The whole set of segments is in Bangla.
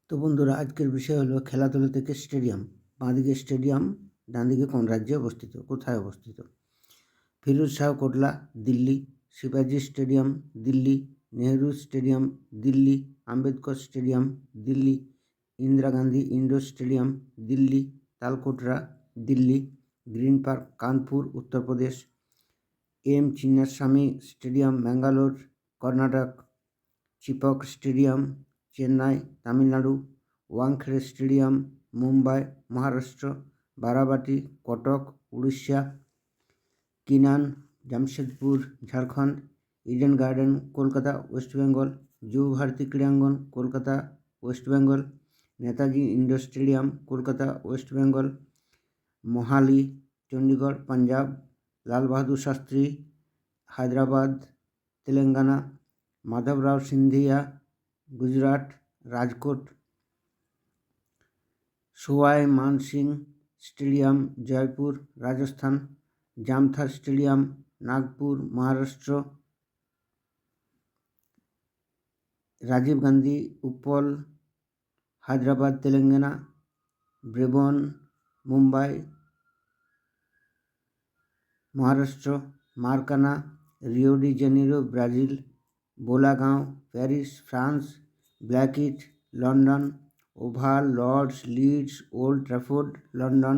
তো বন্ধুরা, আজকের বিষয় হলো খেলাধুলা থেকে স্টেডিয়াম। বাঁদিকে স্টেডিয়াম, ডান দিকে কোন রাজ্যে অবস্থিত, কোথায় অবস্থিত? ফিরোজ শাহ কোটলা, দিল্লি। শিবাজি stadium, Delhi. Nehru stadium, Delhi. Ambedkar stadium, Delhi. Indira Gandhi indoor stadium, Delhi. Talkatora, Delhi. Green park, Kanpur, Uttar Pradesh. M Chinnaswamy stadium, Bangalore, Karnataka. Chepauk stadium, Chennai, Tamil Nadu. Wankhede stadium, Mumbai, Maharashtra. Barabati, Cuttack, Orissa. Keenan, Jamshedpur, Jharkhand. Eden garden, Kolkata, west Bengal. Yuba Bharati Krirangan, Kolkata, west Bengal. Netaji indoor stadium, Kolkata, west Bengal. Mohali, Chandigarh, Punjab. Lal Bahadur Shastri, Hyderabad, Telangana. Madhavrao Scindia, Gujarat, Rajkot. Sawai Man Singh stadium, Jaipur, Rajasthan. Jamtha stadium, Nagpur, Maharashtra. Rajiv Gandhi Uppal, Hyderabad, Telangana. Brabourne, Mumbai, Maharashtra. Maracana, Rio de Janeiro, Brazil. বোলাগাঁও, Paris, France. Blackheath, London. Oval, Lord's, Leeds, old Trafford, London.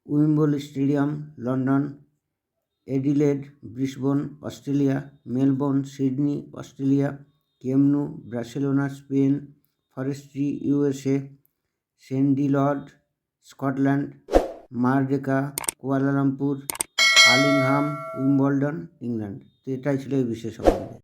Wembley stadium, London. Adelaide, Brisbane, Australia. Melbourne, Sydney, Australia. Camp Nou, Barcelona, Spain. ফরেস্ট্রি, ইউএসএ। সেন্ডিলড, Scotland. Merdeka, Kuala Lumpur. Hurlingham, Wimbledon, England. তো এটাই ছিল এই বিশেষ সম্বন্ধে।